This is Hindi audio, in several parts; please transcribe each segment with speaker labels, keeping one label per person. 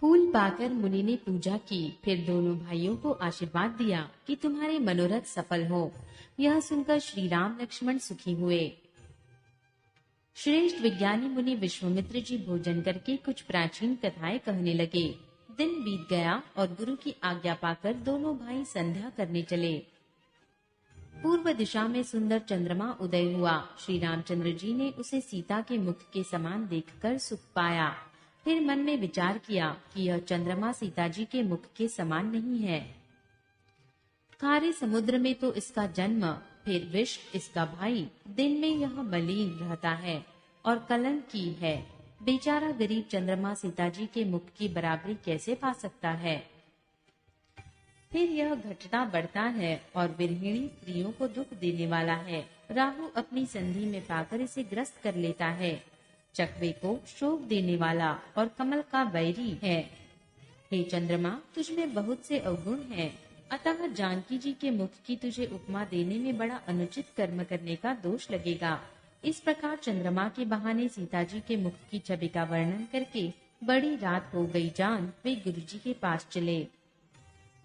Speaker 1: फूल पाकर मुनि ने पूजा की, फिर दोनों भाइयों को आशीर्वाद दिया कि तुम्हारे मनोरथ सफल हो। यह सुनकर श्री राम लक्ष्मण सुखी हुए। श्रेष्ठ विज्ञानी मुनि विश्वामित्र जी भोजन करके कुछ प्राचीन कथाएं कहने लगे। दिन बीत गया और गुरु की आज्ञा पाकर दोनों भाई संध्या करने चले। पूर्व दिशा में सुंदर चंद्रमा उदय हुआ। श्री रामचंद्र जी ने उसे सीता के मुख के समान देखकर सुख पाया। फिर मन में विचार किया कि यह चंद्रमा सीता जी के मुख के समान नहीं है। खारे समुद्र में तो इसका जन्म, फिर विष इसका भाई। दिन में यह मलिन रहता है और कलंकी है। बेचारा गरीब चंद्रमा सीता जी के मुख की बराबरी कैसे पा सकता है। फिर यह घटता बढ़ता है और विरहिणी स्त्रियों को दुख देने वाला है। राहु अपनी संधि में पाकर इसे ग्रस्त कर लेता है। चकवे को शोक देने वाला और कमल का वैरी है। हे चंद्रमा, तुझमें बहुत से अवगुण हैं, अतः जानकी जी के मुख की तुझे उपमा देने में बड़ा अनुचित कर्म करने का दोष लगेगा। इस प्रकार चंद्रमा के बहाने सीता जी के मुख की छवि का वर्णन करके बड़ी रात हो गई जान वे गुरु जी के पास चले।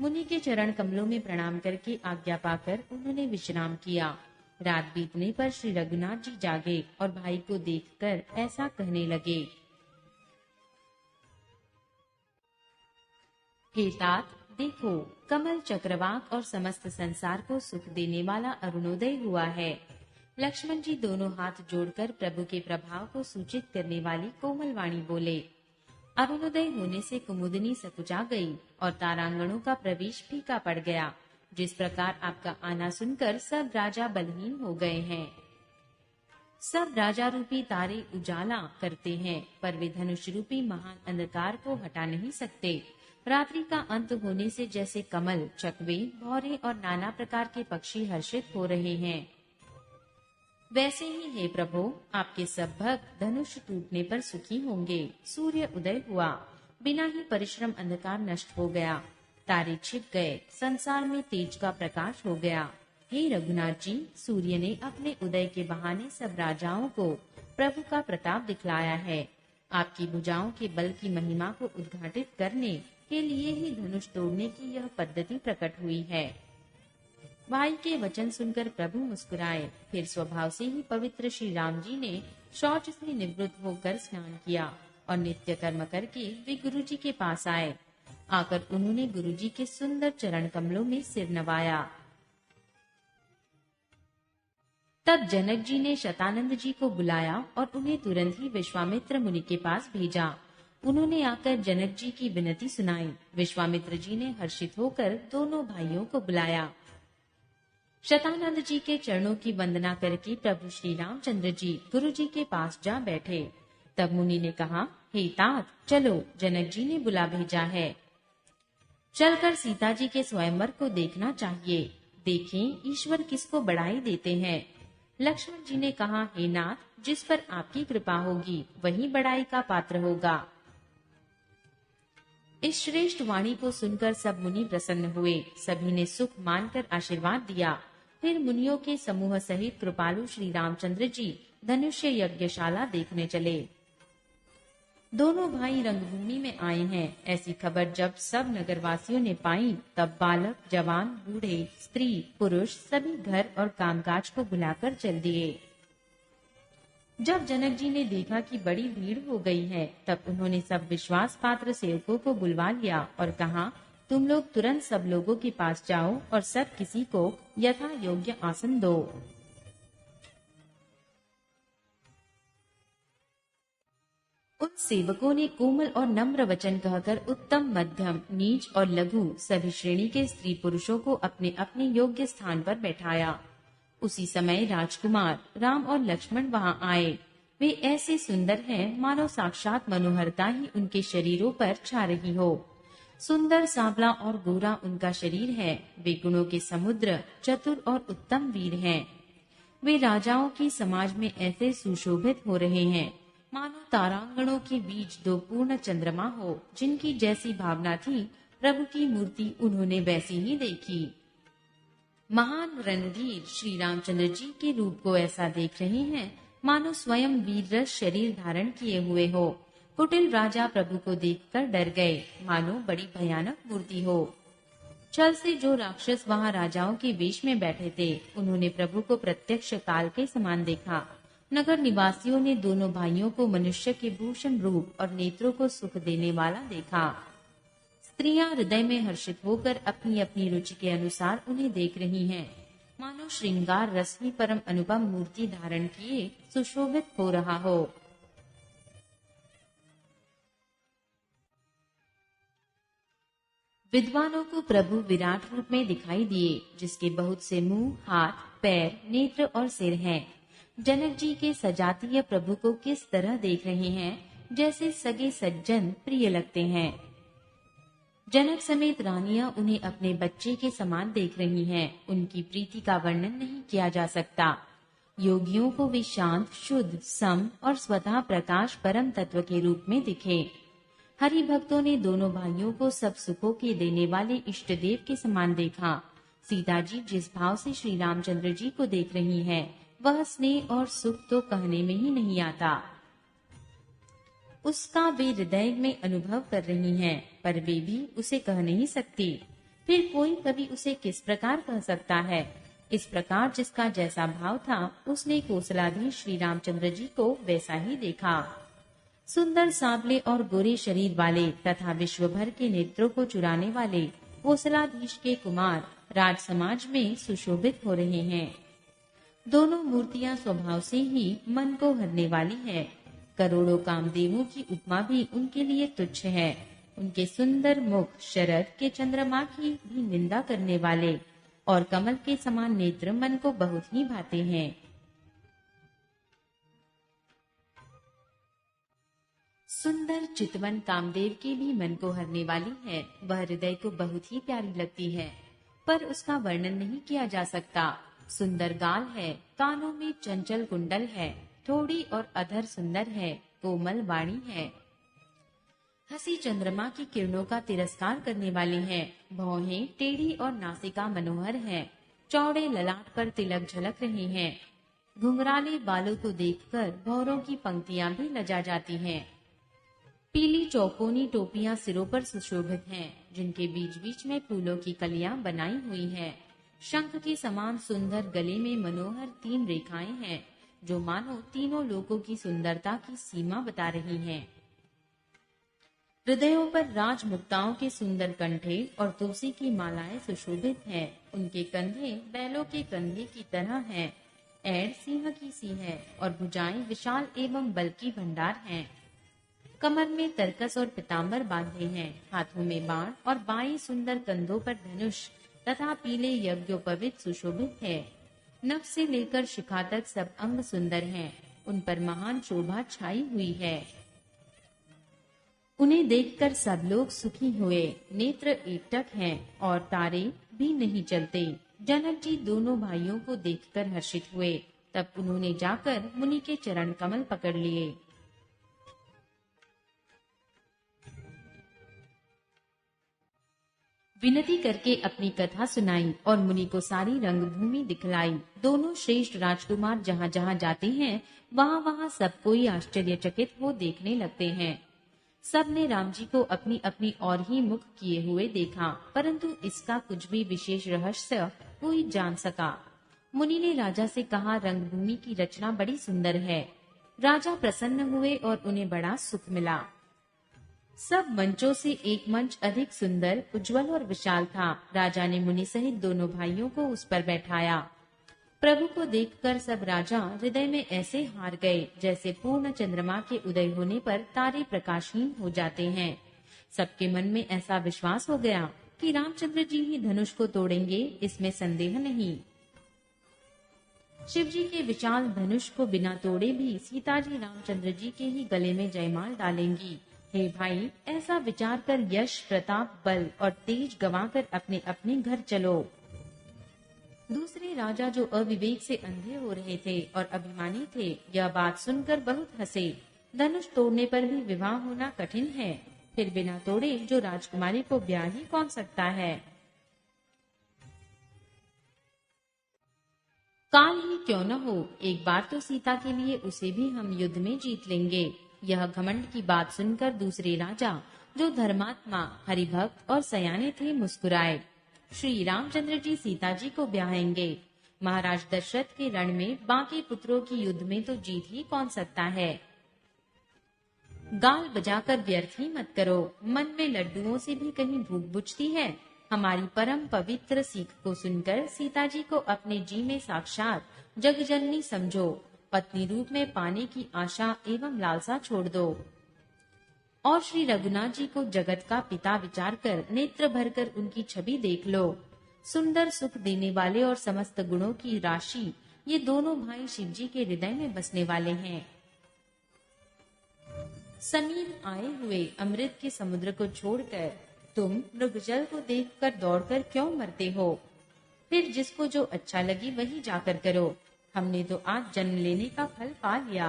Speaker 1: मुनि के चरण कमलों में प्रणाम करके आज्ञा पाकर उन्होंने विश्राम किया। रात बीतने पर श्री रघुनाथ जी जागे और भाई को देखकर ऐसा कहने लगे। हे तात, देखो, कमल, चक्रवाक और समस्त संसार को सुख देने वाला अरुणोदय हुआ है। लक्ष्मण जी दोनों हाथ जोड़कर प्रभु के प्रभाव को सूचित करने वाली कोमल वाणी बोले। अरुणोदय होने से कुमुदनी सकुचा गई और तारांगणों का प्रवेश फीका पड़ गया। जिस प्रकार आपका आना सुनकर सब राजा बलहीन हो गए हैं। सब राजा रूपी तारे उजाला करते हैं, पर वे धनुष रूपी महान अंधकार को हटा नहीं सकते। रात्रि का अंत होने से जैसे कमल, चकवे, भौरे और नाना प्रकार के पक्षी हर्षित हो रहे हैं, वैसे ही हे प्रभु, आपके सब भक्त धनुष टूटने पर सुखी होंगे। सूर्य उदय हुआ, बिना ही परिश्रम अंधकार नष्ट हो गया। तारे छिप गए, संसार में तेज का प्रकाश हो गया। हे रघुनाथ जी, सूर्य ने अपने उदय के बहाने सब राजाओं को प्रभु का प्रताप दिखलाया है। आपकी भुजाओं के बल की महिमा को उद्घाटित करने के लिए ही धनुष तोड़ने की यह पद्धति प्रकट हुई है। भाई के वचन सुनकर प्रभु मुस्कुराए। फिर स्वभाव से ही पवित्र श्री राम जी ने शौच से निवृत्त होकर स्नान किया और नित्य कर्म करके वे गुरु जी के पास आए। आकर उन्होंने गुरु जी के सुंदर चरण कमलों में सिर नवाया। तब जनक जी ने शतानंद जी को बुलाया और उन्हें तुरंत ही विश्वामित्र मुनि के पास भेजा। उन्होंने आकर जनक जी की विनती सुनाई। विश्वामित्र जी ने हर्षित होकर दोनों भाइयों को बुलाया। शतानंद जी के चरणों की वंदना करके प्रभु श्री रामचंद्र जी गुरु जी के पास जा बैठे। तब मुनि ने कहा, हे तात, चलो, जनक जी ने बुला भेजा है। चलकर सीता जी के स्वयंवर को देखना चाहिए। देखें ईश्वर किसको बढ़ाई देते हैं। लक्ष्मण जी ने कहा, हे नाथ, जिस पर आपकी कृपा होगी वही बढ़ाई का पात्र होगा। इस श्रेष्ठ वाणी को सुनकर सब मुनि प्रसन्न हुए। सभी ने सुख मानकर आशीर्वाद दिया। फिर मुनियों के समूह सहित कृपालु श्री रामचंद्र जी धनुष्य यज्ञशाला देखने चले। दोनों भाई रंगभूमि में आए हैं, ऐसी खबर जब सब नगरवासियों ने पाई, तब बालक, जवान, बूढ़े, स्त्री, पुरुष सभी घर और कामकाज को बुलाकर चल दिए। जब जनक जी ने देखा कि बड़ी भीड़ हो गई है, तब उन्होंने सब विश्वास पात्र सेवकों को बुलवा लिया और कहा, तुम लोग तुरंत सब लोगों के पास जाओ और सब किसी को यथा योग्य आसन दो। उन सेवकों ने कोमल और नम्र वचन कहकर उत्तम, मध्यम, नीच और लघु सभी श्रेणी के स्त्री पुरुषों को अपने अपने योग्य स्थान पर बैठाया। उसी समय राजकुमार राम और लक्ष्मण वहां आए। वे ऐसे सुंदर हैं मानो साक्षात मनोहरता ही उनके शरीरों पर छा रही हो। सुंदर, सांवला और गोरा उनका शरीर है। वे गुणों के समुद्र, चतुर और उत्तम वीर हैं। वे राजाओं की समाज में ऐसे सुशोभित हो रहे हैं मानो तारांगणों के बीच दो पूर्ण चंद्रमा हो। जिनकी जैसी भावना थी, प्रभु की मूर्ति उन्होंने वैसी ही देखी। महान रणधीर श्री रामचंद्र जी के रूप को ऐसा देख रहे हैं मानो स्वयं वीर रस शरीर धारण किए हुए हो। कुटिल राजा प्रभु को देखकर डर गए, मानो बड़ी भयानक मूर्ति हो। छल से जो राक्षस वहां राजाओं के वेश में बैठे थे, उन्होंने प्रभु को प्रत्यक्ष काल के समान देखा। नगर निवासियों ने दोनों भाइयों को मनुष्य के भूषण रूप और नेत्रों को सुख देने वाला देखा। स्त्रियां हृदय में हर्षित होकर अपनी अपनी रुचि के अनुसार उन्हें देख रही हैं, मानो श्रृंगार रस ही परम अनुपम मूर्ति धारण किए सुशोभित हो रहा हो। विद्वानों को प्रभु विराट रूप में दिखाई दिए, जिसके बहुत से मुंह, हाथ, पैर, नेत्र और सिर हैं। जनक जी के सजातीय प्रभु को किस तरह देख रहे हैं, जैसे सगे सज्जन प्रिय लगते हैं। जनक समेत रानियां उन्हें अपने बच्चे के समान देख रही हैं। उनकी प्रीति का वर्णन नहीं किया जा सकता। योगियों को वे शांत, शुद्ध, सम और स्वतः प्रकाश परम तत्व के रूप में दिखे। हरि भक्तों ने दोनों भाइयों को सब सुखों के देने वाले इष्ट देव के समान देखा। सीता जी जिस भाव से श्री रामचंद्र जी को देख रही हैं, वह स्नेह और सुख तो कहने में ही नहीं आता। उसका वे हृदय में अनुभव कर रही हैं, पर वे भी उसे कह नहीं सकती। फिर कोई कभी उसे किस प्रकार कह सकता है। इस प्रकार जिसका जैसा भाव था, उसने कोसलाधीश श्री रामचंद्र जी को वैसा ही देखा। सुंदर सांवले और गोरे शरीर वाले तथा विश्व भर के नेत्रों को चुराने वाले कोसलाधीश के कुमार राज समाज में सुशोभित हो रहे हैं। दोनों मूर्तियां स्वभाव से ही मन को हरने वाली है। करोड़ों कामदेवों की उपमा भी उनके लिए तुच्छ है। उनके सुंदर मुख शरद के चंद्रमा की भी निंदा करने वाले और कमल के समान नेत्र मन को बहुत ही भाते हैं। सुंदर चितवन कामदेव की भी मन को हरने वाली है। वह हृदय को बहुत ही प्यारी लगती है, पर उसका वर्णन नहीं किया जा सकता। सुंदर गाल है, कानों में चंचल कुंडल है, थोड़ी और अधर सुंदर है, कोमल वाणी है। हंसी चंद्रमा की किरणों का तिरस्कार करने वाली है। भौहें टेढ़ी और नासिका मनोहर है। चौड़े ललाट पर तिलक झलक रहे हैं। घुंघराले बालों को देखकर भौरों की पंक्तियां भी लजा जाती हैं। पीली चौकोनी टोपियां सिरों पर सुशोभित हैं, जिनके बीच बीच में फूलों की कलियां बनाई हुई हैं। शंख के समान सुंदर गले में मनोहर 3 रेखाएं हैं, जो मानो तीनों लोकों की सुंदरता की सीमा बता रही हैं। हृदयों पर राजमुक्ताओं के सुंदर कंठे और तुलसी की मालाएं सुशोभित हैं। उनके कंधे बैलों के कंधे की तरह हैं, ऐड़ सिंह की सी है और भुजाएं विशाल एवं बल की भंडार हैं। कमर में तरकस और पीताम्बर बांधे हैं। हाथों में बाण और बाएं सुंदर कंधों पर धनुष तथा पीले यज्ञोपवीत सुशोभित है। नभ से लेकर शिखा तक सब अंग सुंदर हैं। उन पर महान शोभा छाई हुई है। उन्हें देखकर सब लोग सुखी हुए। नेत्र एकटक हैं और तारे भी नहीं चलते। जनक जी दोनों भाइयों को देखकर हर्षित हुए। तब उन्होंने जाकर मुनि के चरण कमल पकड़ लिए। विनती करके अपनी कथा सुनाई और मुनि को सारी रंगभूमि दिखलाई। दोनों श्रेष्ठ राजकुमार जहाँ जहाँ जाते हैं, वहाँ वहाँ सब कोई आश्चर्यचकित हो देखने लगते हैं। सब ने राम जी को अपनी अपनी ओर ही मुख किए हुए देखा, परंतु इसका कुछ भी विशेष रहस्य कोई जान सका। मुनि ने राजा से कहा, रंगभूमि की रचना बड़ी सुंदर है। राजा प्रसन्न हुए और उन्हें बड़ा सुख मिला। सब मंचों से एक मंच अधिक सुंदर, उज्जवल और विशाल था। राजा ने मुनि सहित दोनों भाइयों को उस पर बैठाया। प्रभु को देखकर सब राजा हृदय में ऐसे हार गए, जैसे पूर्ण चंद्रमा के उदय होने पर तारे प्रकाशहीन हो जाते हैं। सबके मन में ऐसा विश्वास हो गया कि रामचंद्र जी ही धनुष को तोड़ेंगे, इसमें संदेह नहीं। शिव जी के विशाल धनुष को बिना तोड़े भी सीता जी रामचंद्र जी के ही गले में जयमाल डालेंगी। हे भाई, ऐसा विचार कर यश, प्रताप, बल और तेज गंवाकर अपने अपने घर चलो। दूसरे राजा जो अविवेक से अंधे हो रहे थे और अभिमानी थे, यह बात सुनकर बहुत हंसे। धनुष तोड़ने पर भी विवाह होना कठिन है, फिर बिना तोड़े जो राजकुमारी को ब्याह ही कौन सकता है। काल ही क्यों न हो, एक बार तो सीता के लिए उसे भी हम युद्ध में जीत लेंगे। यह घमंड की बात सुनकर दूसरे राजा, जो धर्मात्मा, हरिभक्त और सयाने थे, मुस्कुराए। श्री रामचंद्र जी सीता जी को ब्याहेंगे। महाराज दशरथ के रण में बाकी पुत्रों की युद्ध में तो जीत ही कौन सकता है। गाल बजाकर व्यर्थ ही मत करो। मन में लड्डुओं से भी कहीं भूख बुझती है। हमारी परम पवित्र सीख को सुनकर सीता जी को अपने जी में साक्षात जगजननी समझो। पत्नी रूप में पाने की आशा एवं लालसा छोड़ दो और श्री रघुनाथ जी को जगत का पिता विचार कर नेत्र भरकर उनकी छवि देख लो। सुंदर सुख देने वाले और समस्त गुणों की राशि ये दोनों भाई शिव जी के हृदय में बसने वाले हैं। समीप आए हुए अमृत के समुद्र को छोड़कर तुम मृगजल को देखकर दौड़कर क्यों मरते हो। फिर जिसको जो अच्छा लगे वही जाकर करो। हमने तो आज जन्म लेने का फल पा लिया।